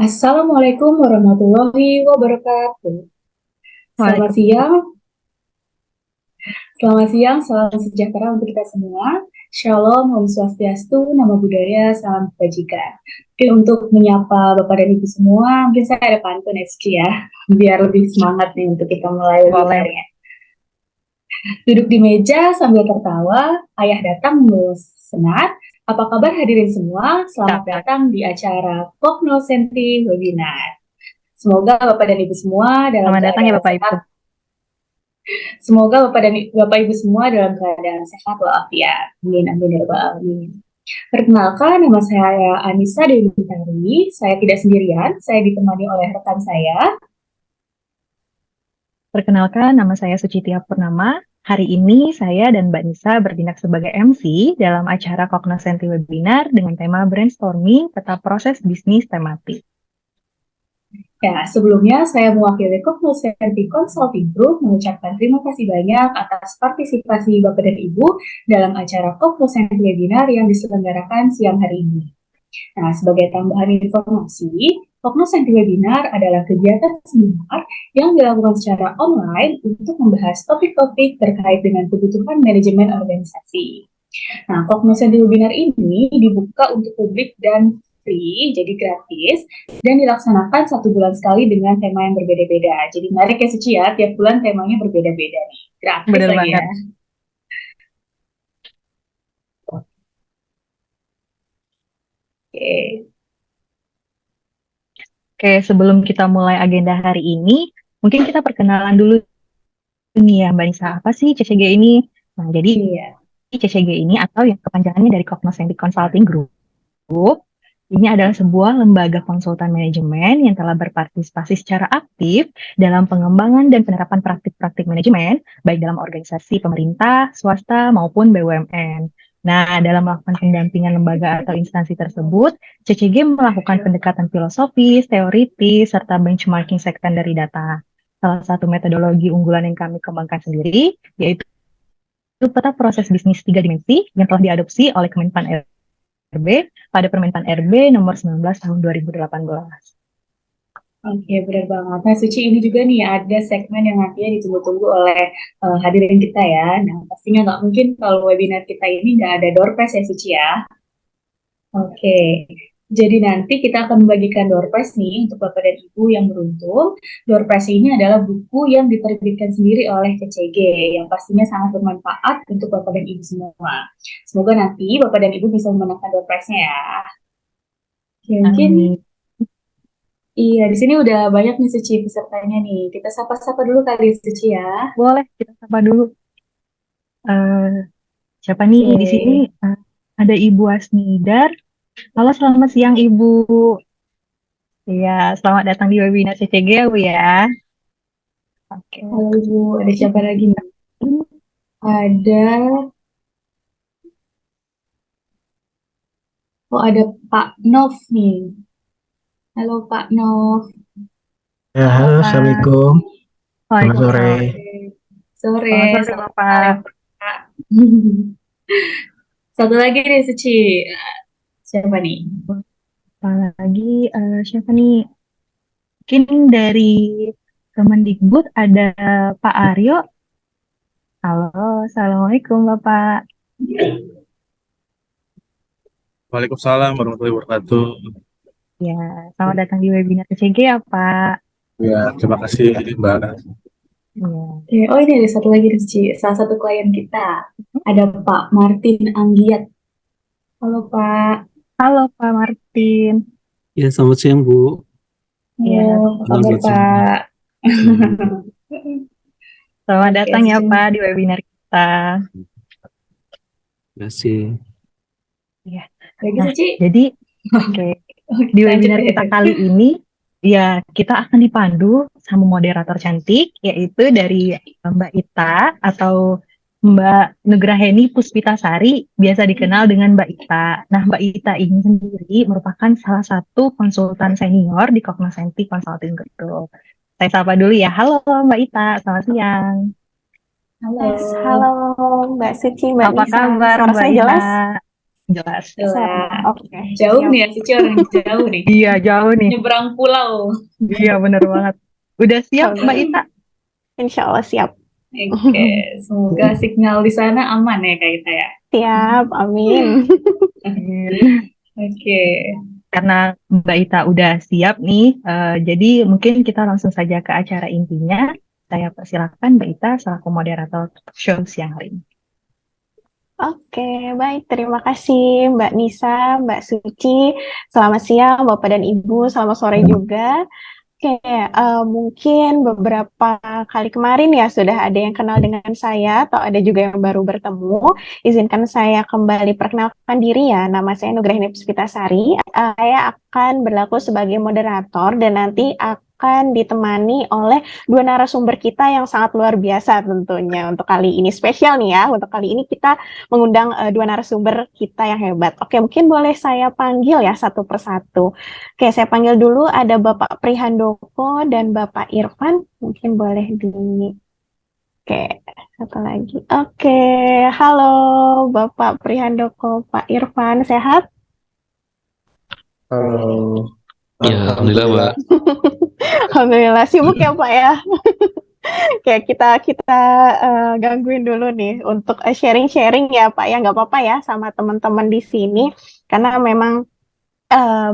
Assalamualaikum warahmatullahi wabarakatuh. Selamat Waalaikumsalam. siang, salam sejahtera untuk kita semua. Shalom, Om Swastiastu, Namo Buddhaya, Salam Kebajikan. Oke, untuk menyapa Bapak dan Ibu semua, mungkin saya ada pantun SC ya, biar lebih semangat nih untuk kita mulai Boleh. webinarnya. Duduk di meja sambil tertawa, ayah datang membawa senat. Apa kabar hadirin semua? Selamat Kak. datang di acara Cognoscenti Webinar. Semoga Bapak dan Ibu semua dalam Selamat datang ya keadaan Bapak Ibu. sehat. Semoga Bapak Ibu semua dalam keadaan sehat walafiat. Amin amin ya rabbal alamin. Perkenalkan, nama saya Anissa Dewi Tari. Saya tidak sendirian, saya ditemani oleh rekan saya. Perkenalkan, nama saya Sucitia Purnama. Hari ini saya dan Mbak Nisa bertindak sebagai MC dalam acara Cognoscenti Webinar dengan tema brainstorming tentang proses bisnis tematik. Ya, sebelumnya saya mewakili Cognoscenti Consulting Group mengucapkan terima kasih banyak atas partisipasi Bapak dan Ibu dalam acara Cognoscenti Webinar yang diselenggarakan siang hari ini. Nah, sebagai tambahan informasi, Cognoscenti Webinar adalah kegiatan seminar yang dilakukan secara online untuk membahas topik-topik terkait dengan kebutuhan manajemen organisasi. Nah, Cognoscenti Webinar ini dibuka untuk publik dan free, jadi gratis, dan dilaksanakan 1 bulan sekali dengan tema yang berbeda-beda. Jadi menarik ya Suci ya, tiap bulan temanya berbeda-beda nih. Gratis Benar lagi banget. ya. Oke. Oke, sebelum kita mulai agenda hari ini, mungkin kita perkenalan dulu nih ya Mbak Nisa, apa sih CCG ini? Nah, jadi Iya. CCG ini atau yang kepanjangannya dari Cognoscenti Consulting Group ini adalah sebuah lembaga konsultan manajemen yang telah berpartisipasi secara aktif dalam pengembangan dan penerapan praktik-praktik manajemen, baik dalam organisasi pemerintah, swasta, maupun BUMN. Nah, dalam melakukan pendampingan lembaga atau instansi tersebut, CCG melakukan pendekatan filosofis, teoritis, serta benchmarking secondary data. Salah satu metodologi unggulan yang kami kembangkan sendiri, yaitu peta proses bisnis 3 dimensi yang telah diadopsi oleh Kemenpan RB pada Permenpan RB nomor 19 tahun 2018. Oke, benar banget. Nah, Suci ini juga nih ada segmen yang nantinya ditunggu-tunggu oleh hadirin kita ya. Nah, pastinya nggak mungkin kalau webinar kita ini nggak ada door prize ya, Suci ya. Oke, jadi nanti kita akan membagikan door prize nih untuk Bapak dan Ibu yang beruntung. Door prize ini adalah buku yang diterbitkan sendiri oleh CCG yang pastinya sangat bermanfaat untuk Bapak dan Ibu semua. Semoga nanti Bapak dan Ibu bisa memenangkan door prize-nya ya. Oke, mungkin Amin. iya, di sini udah banyak nih Suci pesertanya nih. Kita sapa-sapa dulu kali Suci ya. Boleh kita sapa dulu. Eh, siapa nih di sini? Oke. Eh, ada Ibu Asnidar. Halo, selamat siang Ibu. Iya, selamat datang di webinar CCG ya Bu ya. Oke. Halo Ibu, ada siapa lagi nih? Ada, oh ada Pak Nov nih. Halo Pak Nov. Ya, Halo halo, Pak. Assalamualaikum. Selamat sore. Waalaikumsalam. Oke. Sore, Selamat sore selamat sore Bapak. Pak. Satu lagi nih Suci. Siapa nih? Apalagi siapa nih? Mungkin dari Kemendikbud ada Pak Aryo. Halo, Assalamualaikum Bapak. Waalaikumsalam warahmatullahi wabarakatuh. Ya, selamat datang di webinar CCG ya Pak. Ya, terima kasih Mbak. Ya. Oke, oh ini ada satu lagi nih Suci. Salah satu klien kita. Ada Pak Martin Anggiat. Halo Pak. Halo Pak Martin. Ya, selamat siang, Bu. Halo, Ya, apa Halo, kabar selamat siang. Pak? Siang. selamat Oke, datang ya Suci. Pak di webinar kita. Terima kasih. Ya. Lagi Nah, Suci? jadi oke, di Oke, lanjut webinar kita deh. kali ini ya kita akan dipandu sama moderator cantik yaitu dari Mbak Ita atau Mbak Nugraheni Puspitasari, biasa dikenal dengan Mbak Ita. Nah, Mbak Ita ini sendiri merupakan salah satu konsultan senior di Cognoscenti Consulting Group. Saya sapa dulu ya. Halo Mbak Ita, selamat siang. Halo. Halo Mbak Suci, Mbak Apa Nisa. kabar Suara Mbak saya Ita? jelas? Jelas. Jelas. Oke, Jauh siap. nih ya, Cici orang jauh nih. Iya, jauh nih. Nyebrang pulau. Iya, bener banget. Udah siap, Mbak Ita? Insya Allah siap. Oke, semoga signal di sana aman ya Kak Ita ya. Siap, amin. Oke. Karena Mbak Ita udah siap nih, jadi mungkin kita langsung saja ke acara intinya. Saya persilakan Mbak Ita selaku moderator show siang hari ini. Oke, baik. Terima kasih Mbak Nisa, Mbak Suci. Selamat siang Bapak dan Ibu, selamat sore juga. Oke, mungkin beberapa kali kemarin ya sudah ada yang kenal dengan saya atau ada juga yang baru bertemu. Izinkan saya kembali perkenalkan diri ya. Nama saya Nugrahini Puspitasari. Saya akan berlaku sebagai moderator dan nanti akan ditemani oleh dua narasumber kita yang sangat luar biasa tentunya. Untuk kali ini spesial nih ya. Untuk kali ini kita mengundang dua narasumber kita yang hebat. Oke, mungkin boleh saya panggil ya satu persatu. Oke, saya panggil dulu ada Bapak Prihandoko dan Bapak Irfan. Mungkin boleh di... Oke, satu lagi. Oke, halo Bapak Prihandoko, Pak Irfan, sehat? Halo. Ya, alhamdulillah, Mbak. Alhamdulillah, sibuk ya Pak ya. Oke, kita gangguin dulu nih untuk sharing-sharing ya Pak ya, nggak apa-apa ya sama teman-teman di sini. Karena memang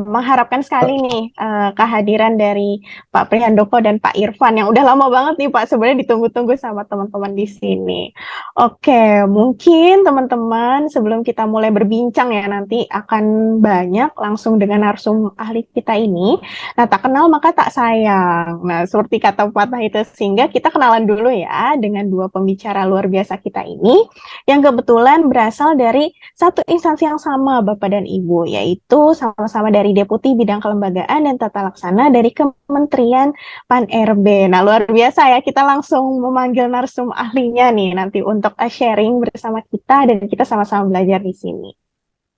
mengharapkan sekali nih kehadiran dari Pak Prihandoko dan Pak Irfan yang udah lama banget nih Pak sebenarnya ditunggu-tunggu sama teman-teman di sini. Oke, mungkin teman-teman sebelum kita mulai berbincang ya nanti akan banyak langsung dengan narsum ahli kita ini. Nah, tak kenal maka tak sayang. Nah, seperti kata pepatah itu sehingga kita kenalan dulu ya dengan dua pembicara luar biasa kita ini yang kebetulan berasal dari satu instansi yang sama Bapak dan Ibu, yaitu sama-sama dari Deputi Bidang Kelembagaan dan Tata Laksana dari Kementerian Pan-RB. Nah, luar biasa ya, kita langsung memanggil narsum ahlinya nih nanti untuk sharing bersama kita dan kita sama-sama belajar di sini.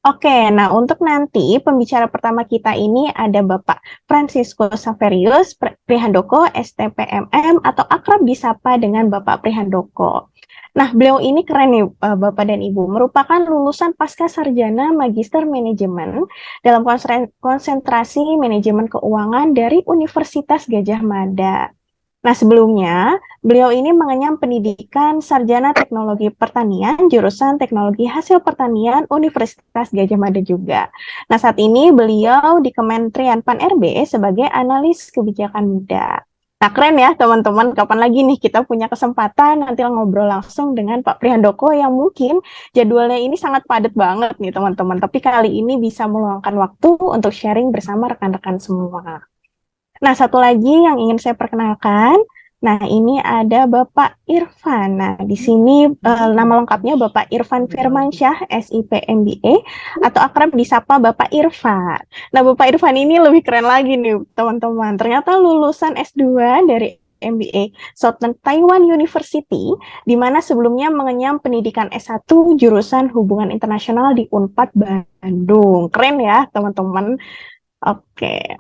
Oke, nah untuk nanti pembicara pertama kita ini ada Bapak Francisco Saverius Prihandoko, STPMM atau akrab disapa dengan Bapak Prihandoko. Nah, beliau ini keren nih Bapak dan Ibu, merupakan lulusan pasca sarjana Magister Manajemen dalam konsentrasi Manajemen Keuangan dari Universitas Gadjah Mada. Nah, sebelumnya beliau ini mengenyam pendidikan Sarjana Teknologi Pertanian, jurusan Teknologi Hasil Pertanian Universitas Gadjah Mada juga. Nah, saat ini beliau di Kementerian Pan-RB sebagai analis kebijakan muda. Nah, keren ya teman-teman, kapan lagi nih kita punya kesempatan nanti ngobrol langsung dengan Pak Prihandoko yang mungkin jadwalnya ini sangat padat banget nih teman-teman, tapi kali ini bisa meluangkan waktu untuk sharing bersama rekan-rekan semua. Nah, satu lagi yang ingin saya perkenalkan, nah ini ada Bapak Irfan. Nah, di sini nama lengkapnya Bapak Irfan Firmansyah, SIP MBA, atau akrab disapa Bapak Irfan. Nah, Bapak Irfan ini lebih keren lagi nih, teman-teman. Ternyata lulusan S2 dari MBA Southern Taiwan University, di mana sebelumnya mengenyam pendidikan S1 jurusan Hubungan Internasional di Unpad Bandung. Keren ya, teman-teman. Oke.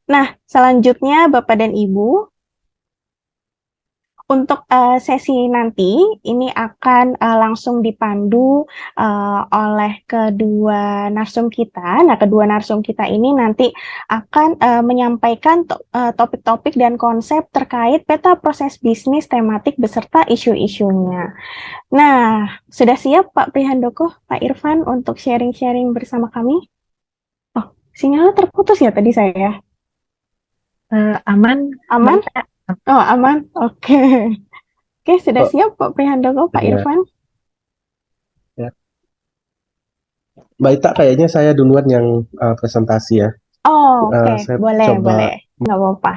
Nah, selanjutnya Bapak dan Ibu, untuk sesi nanti ini akan langsung dipandu oleh kedua narsum kita. Nah, kedua narsum kita ini nanti akan menyampaikan topik-topik dan konsep terkait peta proses bisnis tematik beserta isu-isunya. Nah, sudah siap Pak Prihandoko, Pak Irfan untuk sharing-sharing bersama kami? Oh, sinyalnya terputus ya tadi saya. Aman? Aman? Oh, aman. Oke. Oke, sudah siap Pak Prihandoko, Pak Ya. Irfan? Ya. Mbak Ita, kayaknya saya duluan yang presentasi ya. Oh, oke. Saya Boleh, coba boleh. Nggak apa-apa.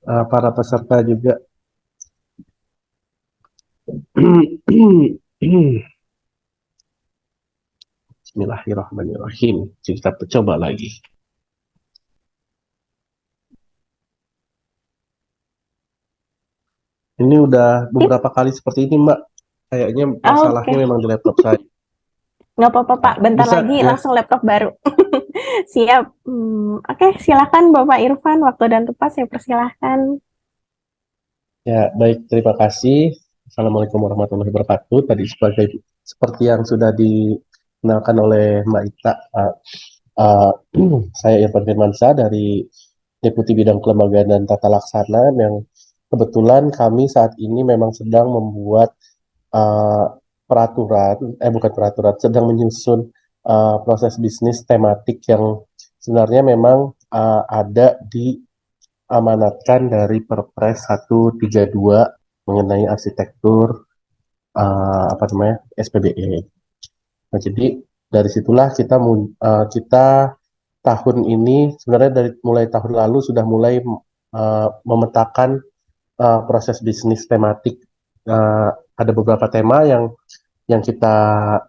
para peserta juga. Bismillahirrahmanirrahim. Kita coba lagi. Ini udah beberapa kali seperti ini, Mbak. Kayaknya masalahnya memang di laptop saya. Nggak apa-apa, Pak. Bentar Bisa, lagi ya? langsung laptop baru. Siap. Oke, silakan Bapak Irfan. Waktu dan tempat saya persilahkan. Ya, baik. Terima kasih. Assalamualaikum warahmatullahi wabarakatuh. Tadi sebagai seperti yang sudah dikenalkan oleh Mbak Ita, uh, saya Irfan Firmansyah dari Deputi Bidang Kelembagaan dan Tata Laksana, yang kebetulan kami saat ini memang sedang membuat uh, bukan peraturan, sedang menyusun proses bisnis tematik yang sebenarnya memang ada diamanatkan dari Perpres 132 mengenai arsitektur SPBE. Nah, jadi dari situlah kita tahun ini sebenarnya dari mulai tahun lalu sudah mulai memetakan proses bisnis tematik. Ada beberapa tema yang kita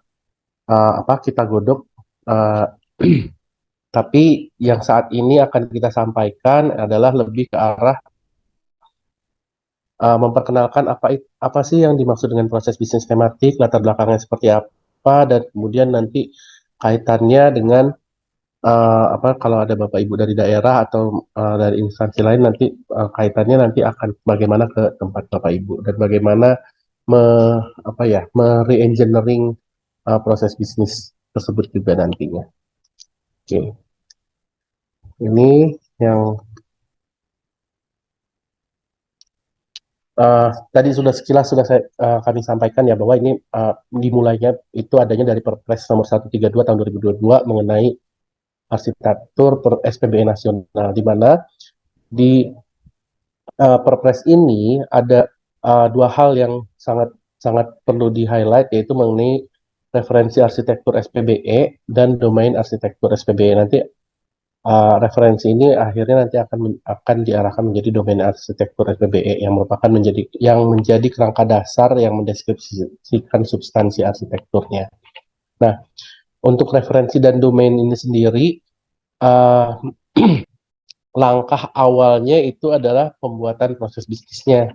godok, uh, tapi yang saat ini akan kita sampaikan adalah lebih ke arah memperkenalkan apa sih yang dimaksud dengan proses bisnis tematik, latar belakangnya seperti apa, dan kemudian nanti kaitannya dengan kalau ada Bapak Ibu dari daerah atau dari instansi lain, nanti kaitannya nanti akan bagaimana ke tempat Bapak Ibu dan bagaimana re-engineering proses bisnis tersebut juga nantinya. Oke, ini yang tadi sekilas kami sampaikan ya, bahwa ini dimulainya itu adanya dari Perpres nomor 132 tahun 2022 mengenai arsitektur SPBE nasional, di mana di Perpres ini ada dua hal yang sangat sangat perlu di-highlight, yaitu mengenai referensi arsitektur SPBE dan domain arsitektur SPBE. Nanti referensi ini akhirnya nanti akan diarahkan menjadi domain arsitektur SPBE yang menjadi kerangka dasar yang mendeskripsikan substansi arsitekturnya. Nah, untuk referensi dan domain ini sendiri, langkah awalnya itu adalah pembuatan proses bisnisnya.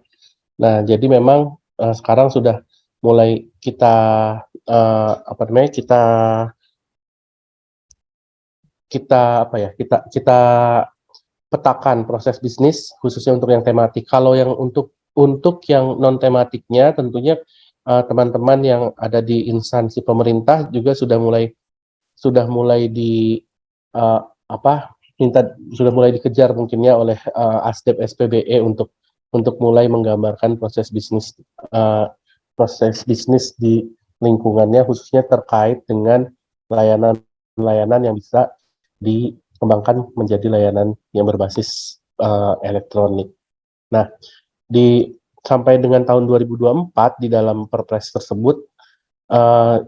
Nah, jadi memang sekarang sudah mulai kita kita petakan proses bisnis khususnya untuk yang tematik. Kalau yang untuk yang non tematiknya, tentunya teman-teman yang ada di instansi pemerintah juga sudah mulai dikejar mungkinnya oleh Asdep SPBE untuk mulai menggambarkan proses bisnis di lingkungannya, khususnya terkait dengan layanan yang bisa dikembangkan menjadi layanan yang berbasis elektronik. Nah, sampai dengan tahun 2024 di dalam Perpres tersebut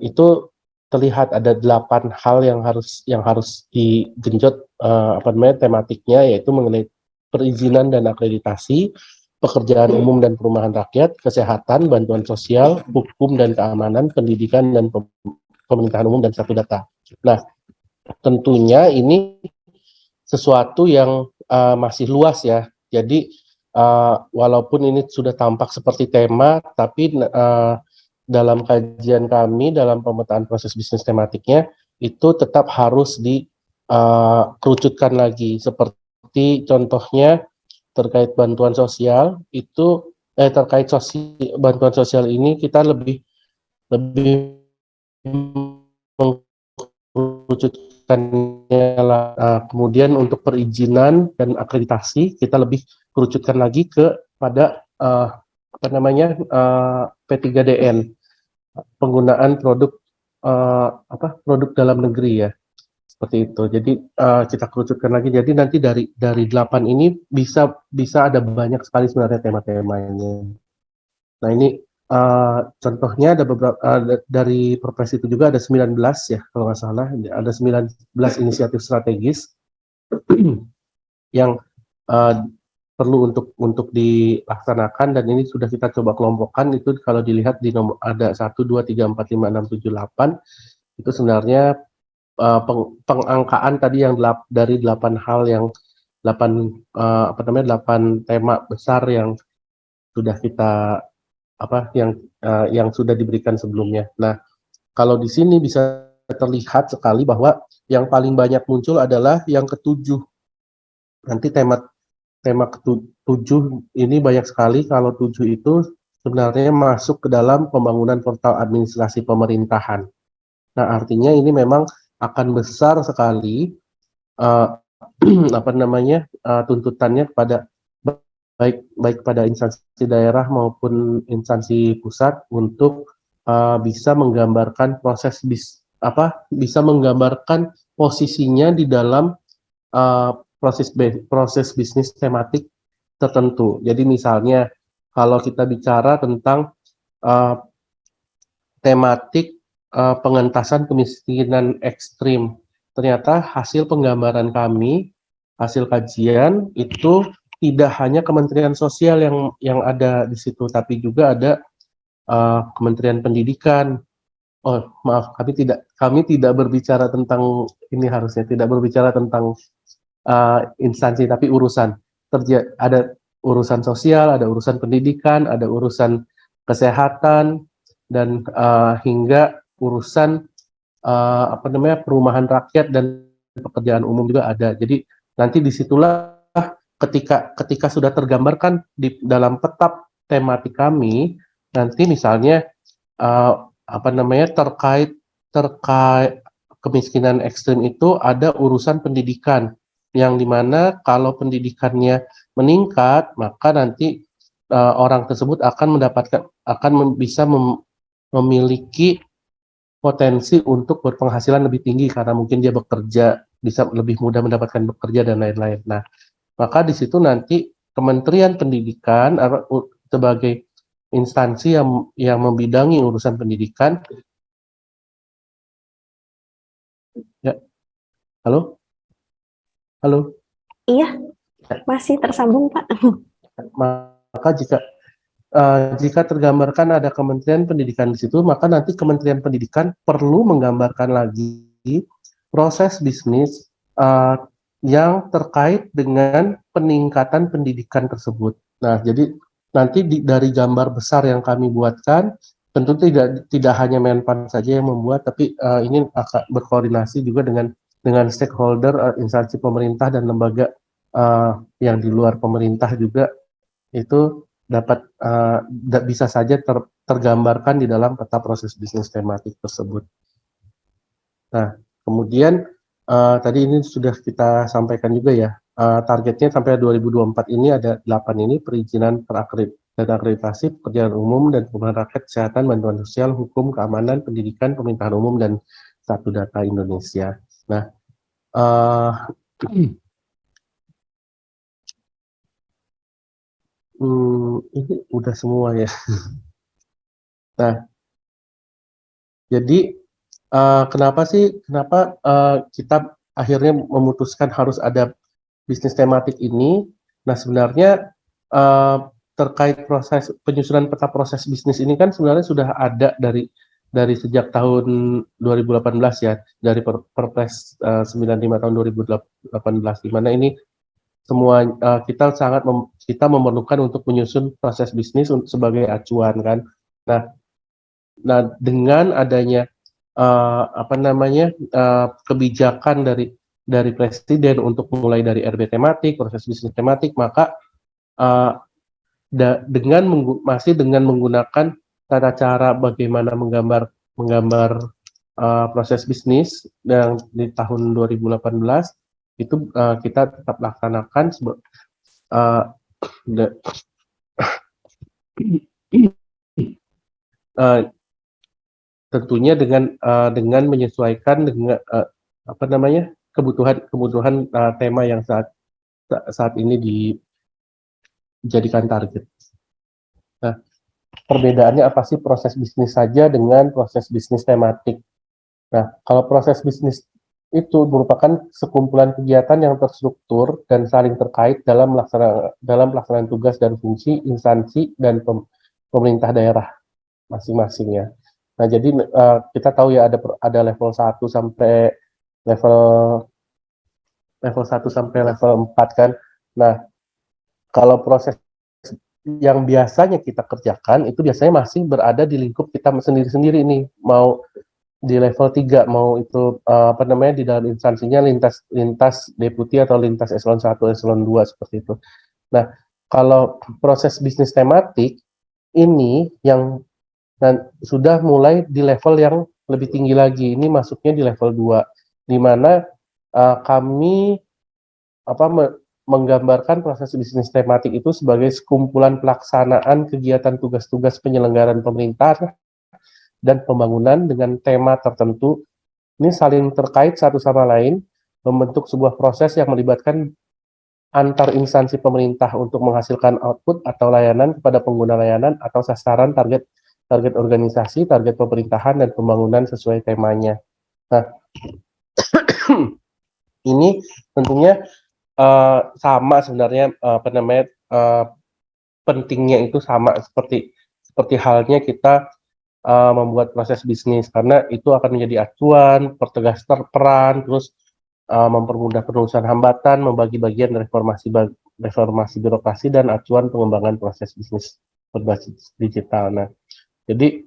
itu terlihat ada 8 hal yang harus digenjot tematiknya, yaitu mengenai perizinan dan akreditasi, pekerjaan umum dan perumahan rakyat, kesehatan, bantuan sosial, hukum dan keamanan, pendidikan dan pemerintahan umum, dan satu data. Nah, tentunya ini sesuatu yang masih luas ya. Jadi walaupun ini sudah tampak seperti tema, tapi dalam kajian kami dalam pemetaan proses bisnis tematiknya itu tetap harus dikerucutkan lagi. Seperti contohnya terkait bantuan sosial itu bantuan sosial ini kita lebih mengkerucutkannya lah. Kemudian untuk perizinan dan akreditasi kita lebih kerucutkan lagi kepada P3DN, penggunaan produk dalam negeri ya, seperti itu. Jadi kita kerucutkan lagi. Jadi nanti dari 8 ini bisa ada banyak sekali sebenarnya tema-temanya. Nah, ini contohnya ada beberapa dari Perpres itu juga ada 19 ya kalau nggak salah, ada 19 inisiatif strategis yang perlu untuk dilaksanakan, dan ini sudah kita coba kelompokkan. Itu kalau dilihat di nomor ada 1, 2, 3, 4, 5, 6, 7, 8 itu sebenarnya pengangkaan tadi yang dari 8 hal yang 8 tema besar yang sudah kita yang sudah diberikan sebelumnya. Nah, kalau di sini bisa terlihat sekali bahwa yang paling banyak muncul adalah yang ke-7. Nanti tema ke-7 ini banyak sekali. Kalau 7 itu sebenarnya masuk ke dalam pembangunan portal administrasi pemerintahan. Nah, artinya ini memang akan besar sekali eh, tuntutannya kepada baik pada instansi daerah maupun instansi pusat untuk bisa menggambarkan bisa menggambarkan posisinya di dalam uh, proses bisnis tematik tertentu. Jadi misalnya kalau kita bicara tentang uh, tematik pengentasan kemiskinan ekstrim, ternyata hasil penggambaran kami, hasil kajian itu tidak hanya Kementerian Sosial yang ada di situ, tapi juga ada Kementerian Pendidikan. Oh, maaf, kami tidak berbicara tentang ini, harusnya tidak berbicara tentang instansi, tapi ada urusan sosial, ada urusan pendidikan, ada urusan kesehatan, dan hingga urusan perumahan rakyat dan pekerjaan umum juga ada. Jadi nanti disitulah ketika sudah tergambarkan di dalam peta tematik kami, nanti misalnya terkait kemiskinan ekstrim itu ada urusan pendidikan, yang dimana kalau pendidikannya meningkat, maka nanti orang tersebut bisa memiliki potensi untuk berpenghasilan lebih tinggi karena mungkin dia bekerja, bisa lebih mudah mendapatkan bekerja dan lain-lain. Nah, maka di situ nanti Kementerian Pendidikan sebagai instansi yang membidangi urusan pendidikan. Ya, halo, halo. Iya, masih tersambung, Pak. Maka jika tergambarkan ada Kementerian Pendidikan di situ, maka nanti Kementerian Pendidikan perlu menggambarkan lagi proses bisnis yang terkait dengan peningkatan pendidikan tersebut. Nah, jadi nanti dari gambar besar yang kami buatkan, tentu tidak hanya Menpan saja yang membuat, tapi ini akan berkoordinasi juga dengan stakeholder, instansi pemerintah dan lembaga yang di luar pemerintah juga, itu dapat bisa saja tergambarkan di dalam peta proses bisnis tematik tersebut. Nah, kemudian tadi ini sudah kita sampaikan juga ya, targetnya sampai 2024 ini ada 8 ini: perizinan dan akreditasi, pekerjaan umum dan perumahan rakyat, kesehatan, bantuan sosial, hukum, keamanan, pendidikan, pemerintahan umum, dan satu data Indonesia. Nah, ini udah semua ya. Nah, jadi kenapa kita akhirnya memutuskan harus ada bisnis tematik ini? Nah, sebenarnya terkait proses penyusunan peta proses bisnis ini kan sebenarnya sudah ada dari sejak tahun 2018 ya, dari Perpres 95 tahun 2018, di mana ini semua kita memerlukan untuk menyusun proses bisnis sebagai acuan kan. Nah, dengan adanya kebijakan dari presiden untuk mulai dari RB tematik, proses bisnis tematik, maka masih dengan menggunakan tata cara bagaimana menggambar proses bisnis, yang di tahun 2018 itu kita tetap laksanakan tentunya dengan menyesuaikan dengan kebutuhan tema yang saat ini dijadikan target. Nah, perbedaannya apa sih proses bisnis saja dengan proses bisnis tematik? Nah, kalau proses bisnis itu merupakan sekumpulan kegiatan yang terstruktur dan saling terkait dalam pelaksanaan tugas dan fungsi instansi dan pemerintah daerah masing-masing ya. Nah, jadi kita tahu ya ada level 1 sampai level 4 kan. Nah, kalau proses yang biasanya kita kerjakan itu biasanya masih berada di lingkup kita sendiri-sendiri nih, mau di level 3, mau itu di dalam instansinya lintas deputi atau lintas eselon 1, eselon 2 seperti itu. Nah, kalau proses bisnis tematik ini yang sudah mulai di level yang lebih tinggi lagi. Ini masuknya di level 2, di mana kami menggambarkan proses bisnis tematik itu sebagai sekumpulan pelaksanaan kegiatan tugas-tugas penyelenggaraan pemerintah dan pembangunan dengan tema tertentu. Ini saling terkait satu sama lain, membentuk sebuah proses yang melibatkan antar instansi pemerintah untuk menghasilkan output atau layanan kepada pengguna layanan atau sasaran target organisasi, target pemerintahan dan pembangunan sesuai temanya. Nah, ini tentunya sama sebenarnya pentingnya itu sama seperti halnya kita membuat proses bisnis, karena itu akan menjadi acuan, pertegas peran, terus mempermudah penelusuran hambatan, membagi bagian reformasi birokrasi dan acuan pengembangan proses bisnis berbasis digital. Nah, jadi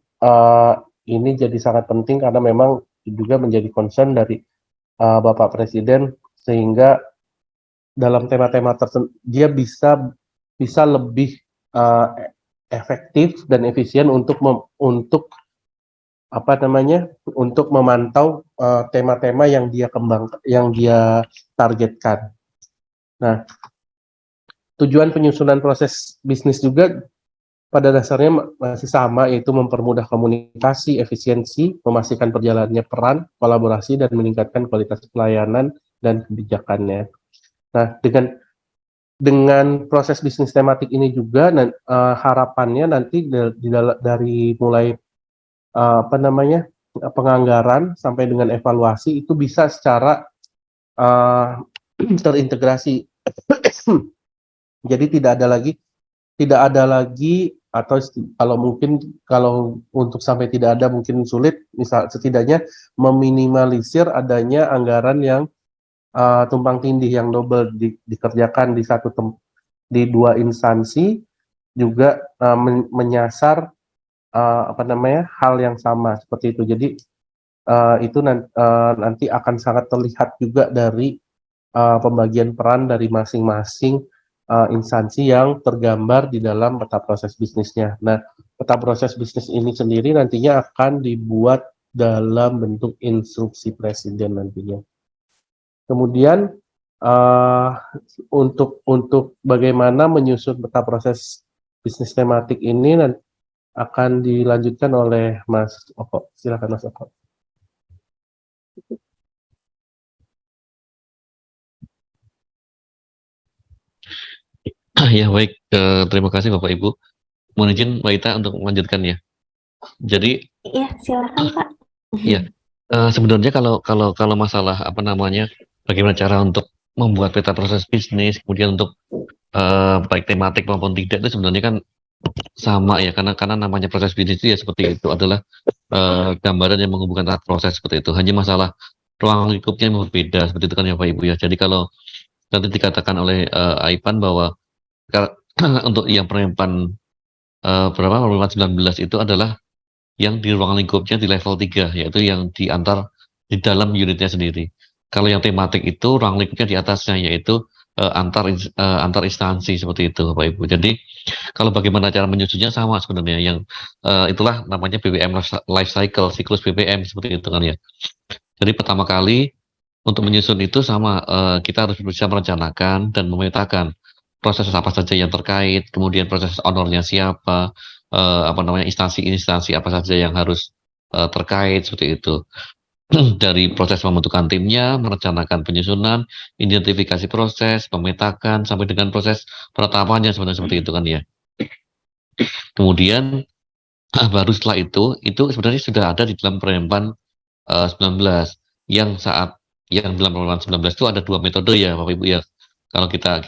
ini jadi sangat penting karena memang juga menjadi concern dari Bapak Presiden, sehingga dalam tema-tema tertentu dia bisa lebih efektif dan efisien untuk untuk memantau tema-tema yang dia targetkan. Nah, tujuan penyusunan proses bisnis juga pada dasarnya masih sama, yaitu mempermudah komunikasi, efisiensi, memastikan perjalannya peran, kolaborasi, dan meningkatkan kualitas pelayanan dan kebijakannya. Nah, dengan proses bisnis tematik ini juga harapannya nanti dari mulai penganggaran sampai dengan evaluasi itu bisa secara terintegrasi. Jadi tidak ada lagi atau kalau untuk sampai tidak ada mungkin sulit, misal setidaknya meminimalisir adanya anggaran yang tumpang tindih, yang double dikerjakan di dua instansi, juga menyasar hal yang sama seperti itu. Jadi itu nanti akan sangat terlihat juga dari pembagian peran dari masing-masing instansi yang tergambar di dalam peta proses bisnisnya. Nah, peta proses bisnis ini sendiri nantinya akan dibuat dalam bentuk instruksi presiden nantinya. Kemudian untuk bagaimana menyusun peta proses bisnis tematik ini akan dilanjutkan oleh Mas Oko. Silakan Mas Oko. Ya baik, terima kasih Bapak Ibu. Mohon izin Mbak Ita untuk melanjutkan ya. Jadi, Iya, silakan Pak. ya sebenarnya kalau masalah bagaimana cara untuk membuat peta proses bisnis, kemudian untuk baik tematik maupun tidak, itu sebenarnya kan sama ya, karena namanya proses bisnis itu ya seperti itu, adalah gambaran yang menghubungkan proses seperti itu. Hanya masalah ruang lingkupnya yang berbeda seperti itu kan ya Pak Ibu ya. Jadi kalau nanti dikatakan oleh Aipan bahwa untuk yang perempan 19 itu adalah yang di ruang lingkupnya di level 3, yaitu yang di dalam unitnya sendiri. Kalau yang tematik itu ruang lingkupnya di atasnya, yaitu antar instansi seperti itu Bapak Ibu. Jadi kalau bagaimana cara menyusunnya sama sebenarnya, yang itulah namanya BBM life cycle, siklus BBM seperti itu kan ya. Jadi pertama kali untuk menyusun itu sama, kita harus bisa merencanakan dan memetakan proses apa saja yang terkait, kemudian proses ownernya siapa, instansi-instansi apa saja yang harus terkait seperti itu. Dari proses pembentukan timnya, merencanakan penyusunan, identifikasi proses, memetakan, sampai dengan proses penetapannya sebenarnya seperti itu kan ya. Kemudian baru setelah itu sebenarnya sudah ada di dalam perempan 19, yang dalam perempan 19 itu ada 2 metode ya Bapak Ibu ya. Kalau kita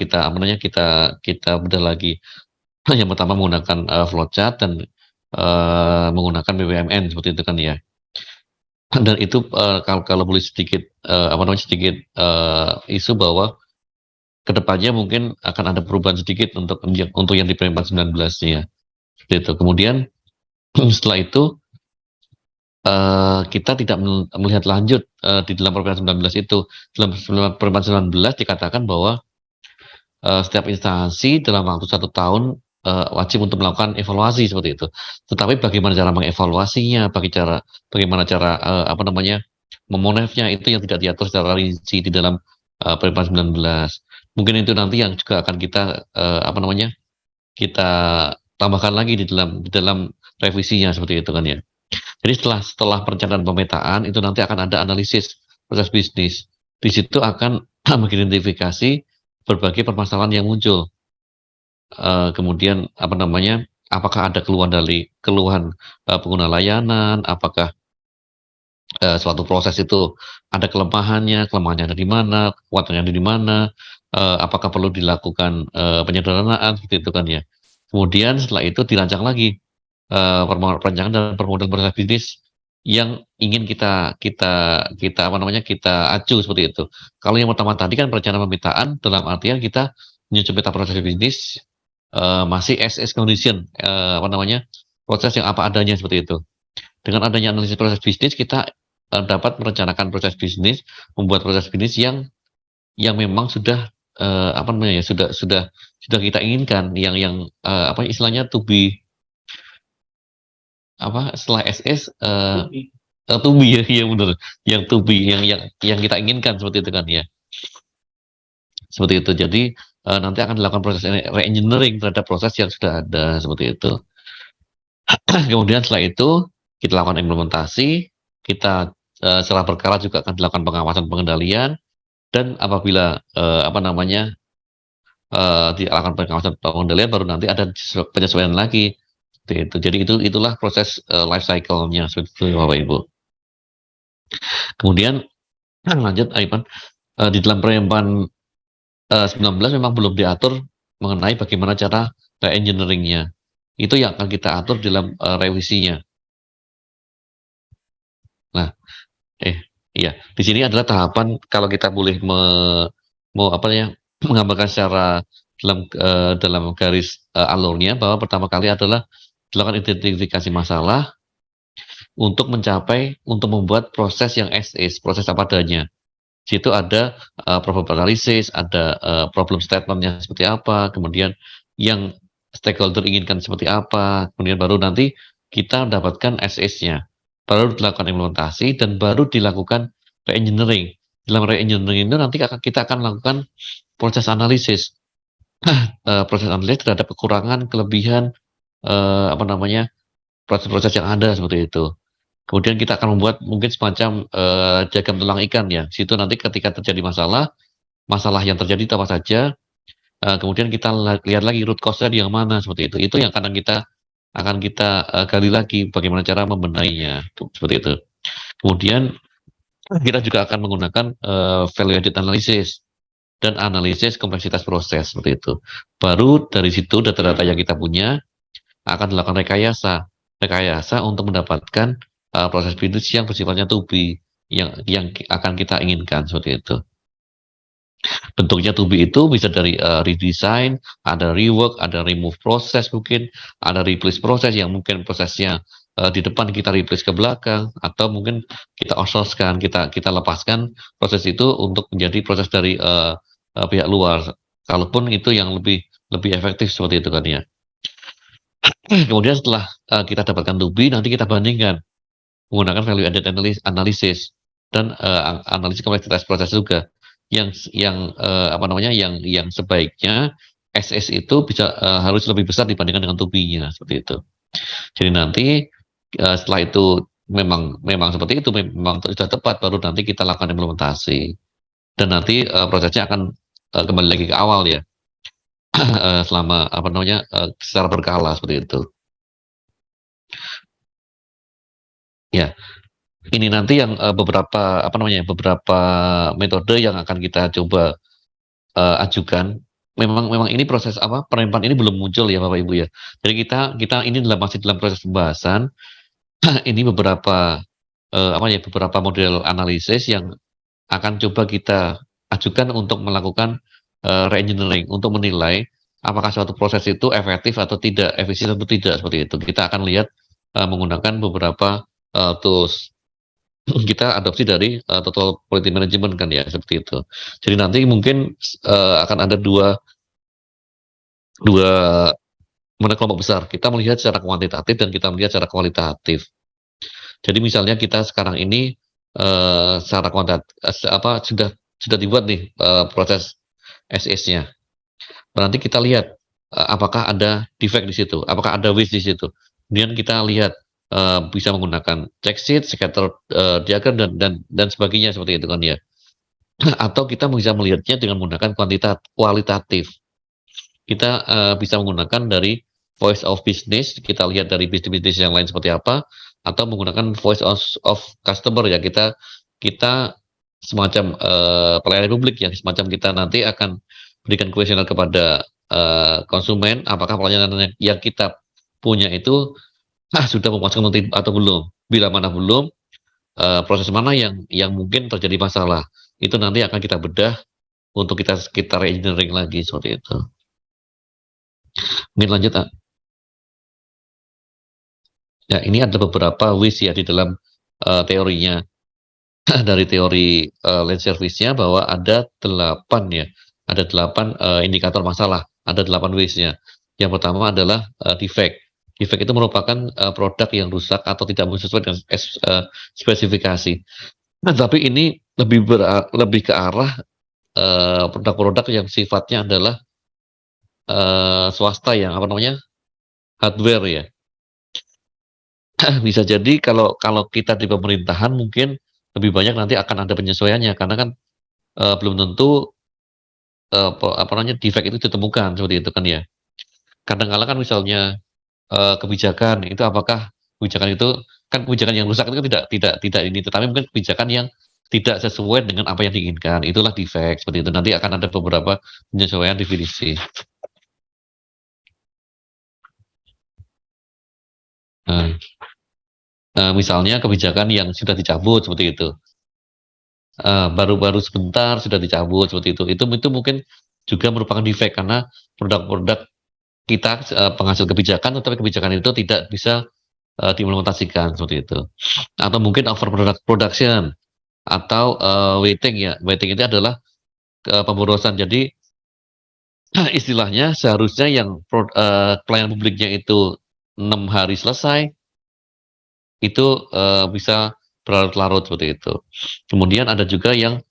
bedah lagi, yang pertama menggunakan flowchart dan menggunakan BUMN seperti itu kan ya. Dan itu kalau boleh sedikit isu bahwa kedepannya mungkin akan ada perubahan sedikit untuk yang di perempan 19 ya. Seperti itu. Kemudian setelah itu kita tidak melihat lanjut di dalam perempan 19 itu. Dalam perempan 19 dikatakan bahwa setiap instansi dalam waktu 1 tahun wajib untuk melakukan evaluasi seperti itu. Tetapi bagaimana cara mengevaluasinya, bagaimana cara apa namanya memonefnya itu yang tidak diatur secara rinci di dalam Perpres 19. Mungkin itu nanti yang juga akan kita apa namanya kita tambahkan lagi di dalam revisinya seperti itu kan ya. Jadi setelah perencanaan pemetaan itu nanti akan ada analisis proses bisnis. Di situ akan mengidentifikasi berbagai permasalahan yang muncul. Kemudian apa namanya? Apakah ada keluhan pengguna layanan? Apakah suatu proses itu ada kelemahannya ada di mana, kekuatannya ada di mana? Apakah perlu dilakukan penyederhanaan seperti itu kan ya. Kemudian setelah itu dirancang lagi perencanaan dan permodalan proses bisnis yang ingin kita apa namanya kita acu seperti itu. Kalau yang pertama tadi kan perencanaan pemetaan dalam artian kita menyusun peta proses bisnis masih as condition apa namanya proses yang apa adanya seperti itu. Dengan adanya analisis proses bisnis kita dapat merencanakan proses bisnis, membuat proses bisnis yang memang sudah apa namanya sudah kita inginkan yang apa istilahnya to be apa setelah SS to be ya benar yang to be yang kita inginkan seperti itu kan ya seperti itu jadi nanti akan dilakukan proses re-engineering terhadap proses yang sudah ada seperti itu. Kemudian setelah itu kita lakukan implementasi, kita secara berkala juga akan dilakukan pengawasan pengendalian dan apabila apa namanya dilakukan pengawasan pengendalian baru nanti ada penyesuaian lagi seperti itu. Jadi itulah proses life cycle-nya seperti itu Bapak Ibu. Kemudian lanjut Aiman di dalam Permen 19 memang belum diatur mengenai bagaimana cara re-engineering-nya. Itu yang akan kita atur dalam revisinya. Nah, iya, di sini adalah tahapan kalau kita boleh mau apa ya menggambarkan secara dalam garis alurnya bahwa pertama kali adalah dilakukan identifikasi masalah untuk membuat proses yang as is, proses apa adanya. Di situ ada problem analysis, ada problem statementnya seperti apa, kemudian yang stakeholder inginkan seperti apa, kemudian baru nanti kita mendapatkan as is-nya. Baru dilakukan implementasi dan baru dilakukan re-engineering. Dalam re-engineering itu nanti kita akan melakukan proses analisis. Proses analisis terhadap kekurangan, kelebihan, apa namanya, proses-proses yang ada seperti itu. Kemudian kita akan membuat mungkin semacam jagam tulang ikan ya. Situ nanti ketika terjadi masalah yang terjadi itu apa saja. Kemudian kita lihat lagi root cause-nya di yang mana seperti itu. Itu yang akan kita gali lagi bagaimana cara membenahinya seperti itu. Kemudian kita juga akan menggunakan value added analysis dan analisis kompleksitas proses seperti itu. Baru dari situ data-data yang kita punya akan dilakukan rekayasa untuk mendapatkan proses bisnis yang bersifatnya to be yang akan kita inginkan seperti itu. Bentuknya to be itu bisa dari redesign, ada rework, ada remove proses mungkin, ada replace proses yang mungkin prosesnya di depan kita replace ke belakang, atau mungkin kita outsource-kan, kita lepaskan proses itu untuk menjadi proses dari pihak luar. Kalaupun itu yang lebih efektif seperti itu kan ya. Kemudian setelah kita dapatkan to be, nanti kita bandingkan menggunakan value added analysis dan analisis kompleksitas proses juga yang apa namanya yang sebaiknya SS itu bisa harus lebih besar dibandingkan dengan to be-nya seperti itu. Jadi nanti setelah itu memang seperti itu memang sudah tepat baru nanti kita lakukan implementasi dan nanti prosesnya akan kembali lagi ke awal ya selama apa namanya secara berkala seperti itu. Ya, ini nanti yang beberapa metode yang akan kita coba ajukan. Memang ini proses perempuan ini belum muncul ya Bapak Ibu ya. Jadi kita ini masih dalam proses pembahasan. Ini beberapa beberapa model analisis yang akan coba kita ajukan untuk melakukan re-engineering untuk menilai apakah suatu proses itu efektif atau tidak, efisien atau tidak seperti itu. Kita akan lihat menggunakan beberapa tools. Kita adopsi dari total quality management kan ya seperti itu. Jadi nanti mungkin akan ada dua mana kelompok besar. Kita melihat secara kuantitatif dan kita melihat secara kualitatif. Jadi misalnya kita sekarang ini secara sudah dibuat nih proses SS-nya. Nanti kita lihat apakah ada defect di situ, apakah ada waste di situ. Kemudian kita lihat bisa menggunakan check sheet, scatter diagram dan sebagainya seperti itu kan ya. Atau kita bisa melihatnya dengan menggunakan kualitatif. Kita bisa menggunakan dari voice of business, kita lihat dari bisnis-bisnis yang lain seperti apa, atau menggunakan voice of customer ya, kita semacam pelayanan publik yang semacam kita nanti akan berikan kuesioner kepada konsumen, apakah pelayanan yang kita punya itu sudah memuaskan atau belum. Bila mana belum, proses mana yang mungkin terjadi masalah, itu nanti akan kita bedah untuk kita re-engineering lagi seperti itu. Mungkin lanjut, Ya, ini ada beberapa ways ya di dalam teorinya. Dari teori land service-nya bahwa ada 8 ya. Ada 8 indikator masalah, ada 8 ways-nya. Yang pertama adalah defect. Defect itu merupakan produk yang rusak atau tidak sesuai dengan spesifikasi. Nah, tapi ini lebih ke arah produk-produk yang sifatnya adalah swasta yang hardware ya. Bisa jadi kalau kita di pemerintahan mungkin lebih banyak nanti akan ada penyesuaiannya karena kan belum tentu defect itu ditemukan seperti itu kan ya. Kadang-kala kan misalnya kebijakan itu apakah kebijakan itu kan kebijakan yang rusak itu kan tidak ini, tetapi mungkin kebijakan yang tidak sesuai dengan apa yang diinginkan, itulah defect seperti itu. Nanti akan ada beberapa penyesuaian definisi. Misalnya kebijakan yang sudah dicabut seperti itu, baru-baru sebentar sudah dicabut seperti itu mungkin juga merupakan defect karena produk-produk kita penghasil kebijakan, tetapi kebijakan itu tidak bisa diimplementasikan seperti itu. Atau mungkin over production atau waiting ya. Waiting itu adalah pemborosan. Jadi istilahnya seharusnya yang pelayanan publiknya itu 6 hari selesai, itu bisa berlarut-larut seperti itu. Kemudian ada juga yang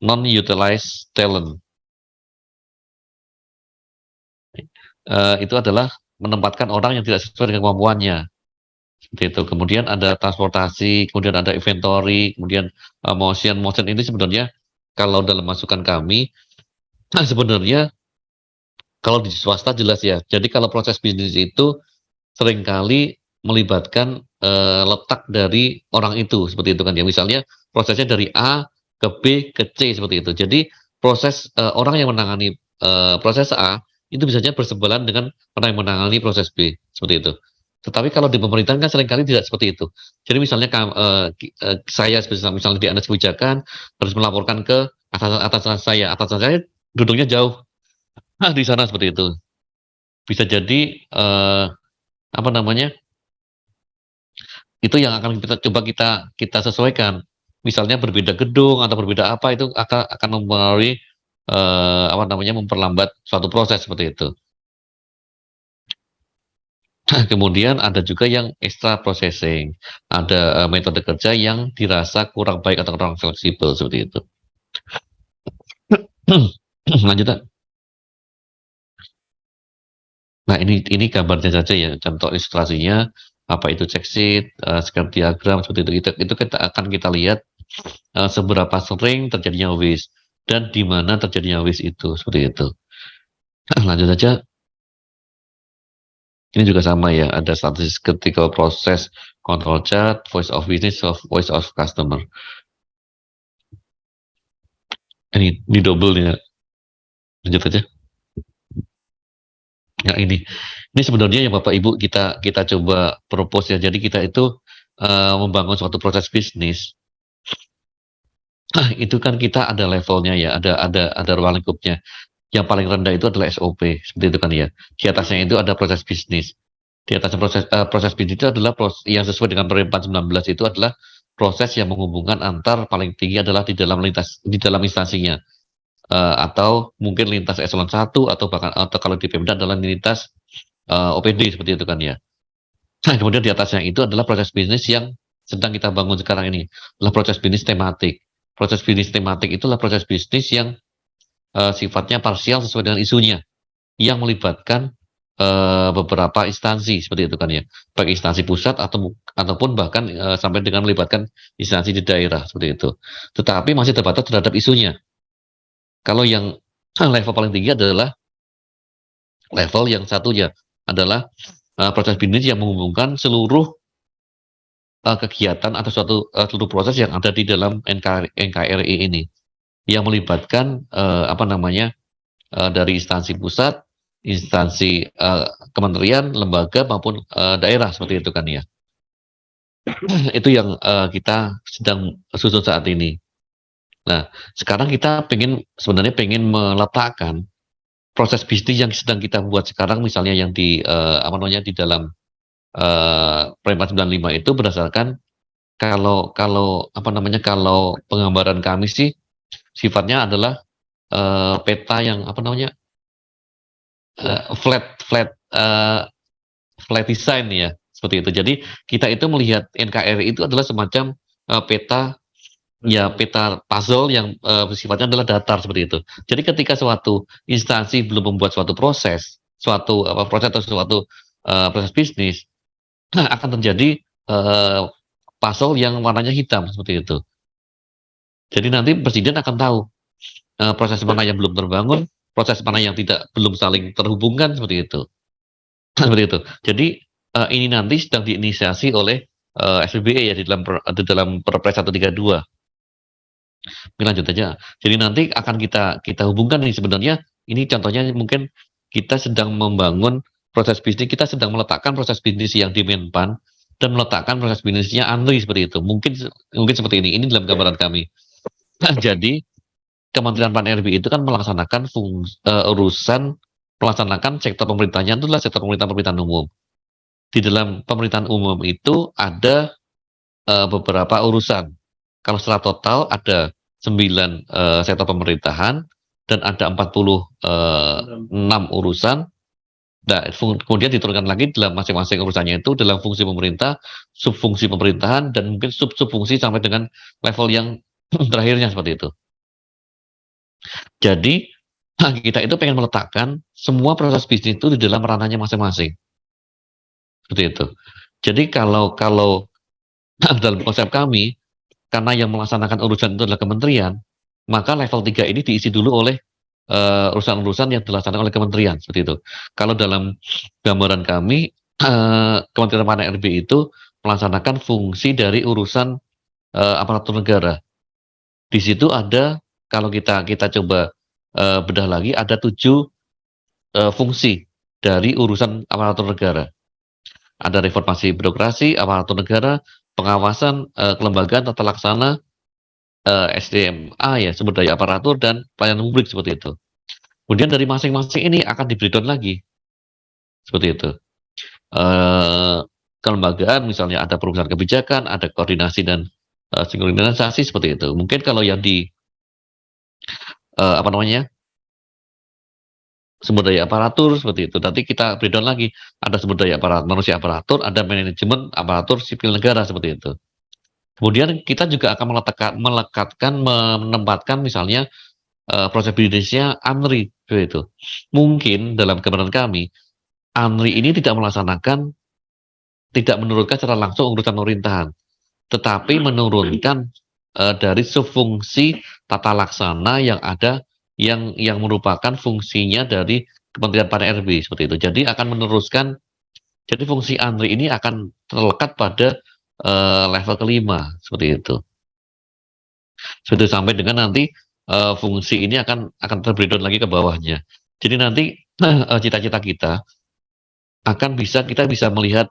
non-utilized talent. Itu adalah menempatkan orang yang tidak sesuai dengan kemampuannya. Seperti itu. Kemudian ada transportasi, kemudian ada inventory, kemudian motion ini sebenarnya kalau dalam masukan kami sebenarnya kalau di swasta jelas ya. Jadi kalau proses bisnis itu seringkali melibatkan letak dari orang itu seperti itu kan ya. Misalnya prosesnya dari A ke B ke C seperti itu. Jadi proses orang yang menangani proses A itu biasanya bersebelahan dengan orang yang menangani proses B seperti itu. Tetapi kalau di pemerintahan kan seringkali tidak seperti itu. Jadi misalnya saya misalnya di anas kebijakan harus melaporkan ke atasan saya duduknya jauh di sana seperti itu. Bisa jadi itu yang akan kita coba kita sesuaikan. Misalnya berbeda gedung atau berbeda apa, itu akan mempengaruhi memperlambat suatu proses seperti itu. Kemudian ada juga yang extra processing, ada metode kerja yang dirasa kurang baik atau kurang fleksibel seperti itu. Lanjut. Nah, ini gambarnya saja ya, contoh ilustrasinya apa itu check sheet, scan diagram seperti itu kita akan lihat seberapa sering terjadinya waste dan di mana terjadinya waste itu seperti itu. Lanjut saja. Ini juga sama ya, ada statistik critical process control chart, voice of business, voice of customer. Ini double ya. Lanjut aja. Ya ini sebenarnya yang Bapak Ibu kita coba propose ya. Jadi kita itu membangun suatu proses bisnis. Itu kan kita ada levelnya ya, ada ruang lingkupnya. Yang paling rendah itu adalah SOP, seperti itu kan ya. Di atasnya itu ada proses bisnis. Di atasnya proses bisnis itu adalah yang sesuai dengan Permen 419 itu adalah proses yang menghubungkan antar paling tinggi adalah di dalam instansinya. Atau mungkin lintas eselon 1 atau bahkan kalau di Pemda adalah lintas OPD seperti itu kan ya. Nah, kemudian di atasnya itu adalah proses bisnis yang sedang kita bangun sekarang ini, adalah proses bisnis tematik. Proses bisnis tematik itulah proses bisnis yang sifatnya parsial sesuai dengan isunya, yang melibatkan beberapa instansi seperti itu kan ya, baik instansi pusat ataupun bahkan sampai dengan melibatkan instansi di daerah seperti itu. Tetapi masih terbatas terhadap isunya. Kalau yang level paling tinggi adalah level yang satunya adalah proses bisnis yang menghubungkan seluruh kegiatan atau seluruh proses yang ada di dalam NKRI ini, yang melibatkan dari instansi pusat, instansi kementerian, lembaga maupun daerah seperti itu kan ya. Itu yang kita sedang susun saat ini. Nah, sekarang kita sebenarnya pengen meletakkan proses bisnis yang sedang kita buat sekarang, misalnya yang di di dalam Permen 95 itu berdasarkan kalau penggambaran kami sih sifatnya adalah peta yang flat design ya, seperti itu. Jadi kita itu melihat NKRI itu adalah semacam peta puzzle yang sifatnya adalah datar seperti itu. Jadi ketika suatu instansi belum membuat suatu proses, proses bisnis, akan terjadi puzzle yang warnanya hitam seperti itu. Jadi nanti presiden akan tahu proses mana yang belum terbangun, proses mana yang belum saling terhubungkan seperti itu. Seperti itu. Jadi ini nanti sedang diinisiasi oleh SBBE ya di dalam Perpres 132. Mungkin lanjut aja. Jadi nanti akan kita hubungkan nih, sebenarnya ini contohnya mungkin kita sedang membangun proses bisnis, kita sedang meletakkan proses bisnis yang di Menpan dan meletakkan proses bisnisnya ANRI seperti itu. Mungkin seperti ini. Ini dalam gambaran kami. Jadi Kementerian Pan-RB itu kan melaksanakan urusan melaksanakan sektor pemerintahnya itu adalah sektor pemerintahan umum. Di dalam pemerintahan umum itu ada beberapa urusan. Kalau secara total ada 9 sektor pemerintahan dan ada 46 urusan. Nah, kemudian diturunkan lagi dalam masing-masing urusannya itu dalam fungsi pemerintah, subfungsi pemerintahan, dan mungkin sub-subfungsi sampai dengan level yang terakhirnya seperti itu. Jadi kita itu pengen meletakkan semua proses bisnis itu di dalam ranahnya masing-masing. Seperti itu. Jadi kalau dalam konsep kami, karena yang melaksanakan urusan itu adalah kementerian, maka level 3 ini diisi dulu oleh urusan-urusan yang dilaksanakan oleh kementerian, seperti itu. Kalau dalam gambaran kami, Kementerian Pan-RB itu melaksanakan fungsi dari urusan aparatur negara. Di situ ada, kalau kita coba bedah lagi, ada 7 fungsi dari urusan aparatur negara. Ada reformasi birokrasi, aparatur negara, pengawasan, kelembagaan, tata laksana, SDMA ya, sumber daya aparatur, dan pelayanan publik seperti itu. Kemudian dari masing-masing ini akan di breakdown lagi. Seperti itu. Kelembagaan misalnya ada perubahan kebijakan, ada koordinasi dan sinkronisasi seperti itu. Mungkin kalau yang di sumber daya aparatur seperti itu. Nanti kita breakdown lagi. Ada sumber daya manusia aparatur, ada manajemen aparatur sipil negara seperti itu. Kemudian kita juga akan menempatkan misalnya proses bisnisnya ANRI itu. Mungkin dalam gambaran kami, ANRI ini tidak menurunkan secara langsung urusan pemerintahan, tetapi menurunkan dari subfungsi tata laksana yang ada yang merupakan fungsinya dari Kementerian Pan-RB seperti itu. Jadi akan meneruskan. Jadi fungsi ANRI ini akan terlekat pada level kelima seperti itu. Sudah sampai dengan nanti fungsi ini akan terbreakdown lagi ke bawahnya. Jadi nanti cita-cita kita kita bisa melihat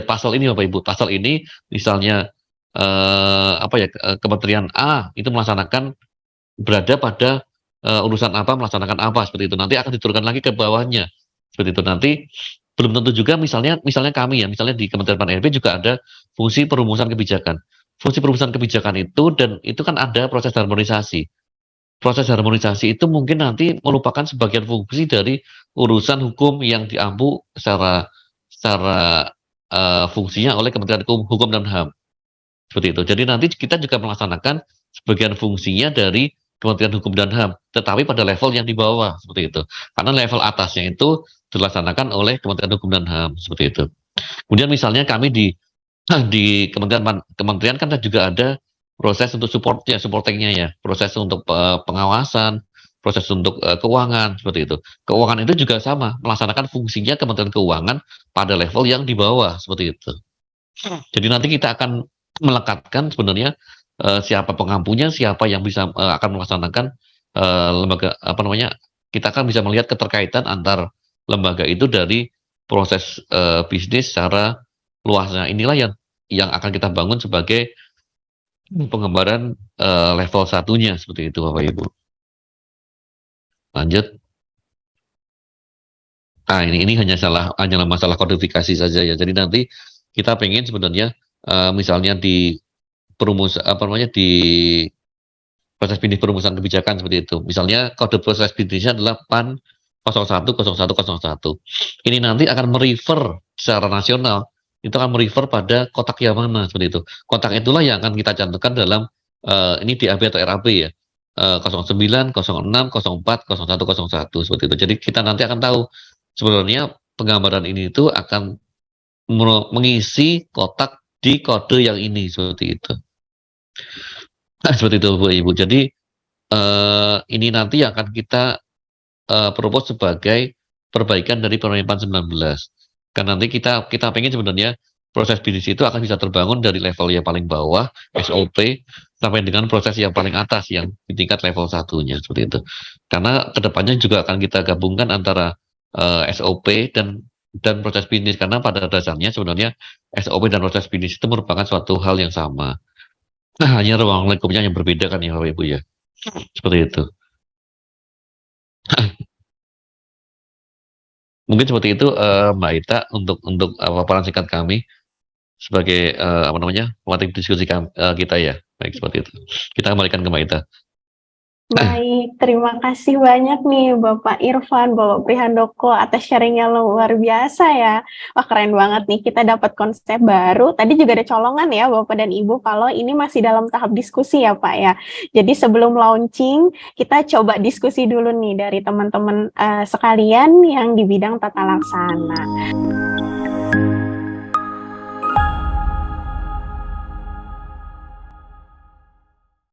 pasal ini Bapak Ibu. Pasal ini misalnya Kementerian A itu berada pada urusan apa, melaksanakan apa seperti itu. Nanti akan diturunkan lagi ke bawahnya seperti itu. Nanti belum tentu juga misalnya kami ya, misalnya di Kementerian Pan-RB juga ada fungsi perumusan kebijakan. Fungsi perumusan kebijakan itu, dan itu kan ada proses harmonisasi. proses harmonisasi itu mungkin nanti melupakan sebagian fungsi dari urusan hukum yang diampu secara fungsinya oleh Kementerian Hukum dan HAM. Seperti itu. Jadi nanti kita juga melaksanakan sebagian fungsinya dari Kementerian Hukum dan HAM, tetapi pada level yang di bawah, seperti itu. Karena level atasnya itu dilaksanakan oleh Kementerian Hukum dan HAM, seperti itu. Kemudian misalnya kami di kementerian kan juga ada proses untuk supportingnya ya, proses untuk pengawasan, proses untuk keuangan, seperti itu. Keuangan itu juga sama, melaksanakan fungsinya Kementerian Keuangan pada level yang di bawah, seperti itu. Jadi nanti kita akan melekatkan sebenarnya siapa pengampunya, siapa yang bisa akan melaksanakan lembaga kita akan bisa melihat keterkaitan antar lembaga itu dari proses bisnis secara luasnya. Inilah yang akan kita bangun sebagai pengembaraan level satunya, seperti itu Bapak Ibu. Lanjut. Nah, ini hanyalah masalah kodifikasi saja ya. Jadi nanti kita pengen sebenarnya misalnya di di proses bisnis perumusan kebijakan seperti itu. Misalnya kode proses bisnisnya adalah PAN 010101. Ini nanti akan merefer secara nasional, itu akan merefer pada kotak yang mana seperti itu. Kotak itulah yang akan kita cantumkan dalam ini DAB atau RAB ya. 09, 06, 04, 01, 01 seperti itu. Jadi kita nanti akan tahu sebenarnya penggambaran ini itu akan mengisi kotak di kode yang ini seperti itu. Nah, seperti itu Bu Ibu. Jadi ini nanti akan kita propose sebagai perbaikan dari Permen 19. Karena nanti kita pengen sebenarnya proses bisnis itu akan bisa terbangun dari level yang paling bawah, SOP, sampai dengan proses yang paling atas yang di tingkat level satunya seperti itu. Karena kedepannya juga akan kita gabungkan antara SOP dan proses bisnis, karena pada dasarnya sebenarnya SOP dan proses bisnis itu merupakan suatu hal yang sama. Nah, hanya ruang lingkupnya yang berbeda kan ya Bapak Ibu ya. Seperti itu. Mungkin seperti itu Mbak Ita untuk paparan singkat kami sebagai pemateri diskusi kita ya. Baik, seperti itu. Kita kembalikan ke Mbak Ita. Baik, terima kasih banyak nih Bapak Irfan, Bapak Prihandoko atas sharingnya luar biasa ya. Wah, keren banget nih, kita dapat konsep baru. Tadi juga ada colongan ya Bapak dan Ibu kalau ini masih dalam tahap diskusi ya Pak ya. Jadi sebelum launching, kita coba diskusi dulu nih dari teman-teman sekalian yang di bidang tata laksana.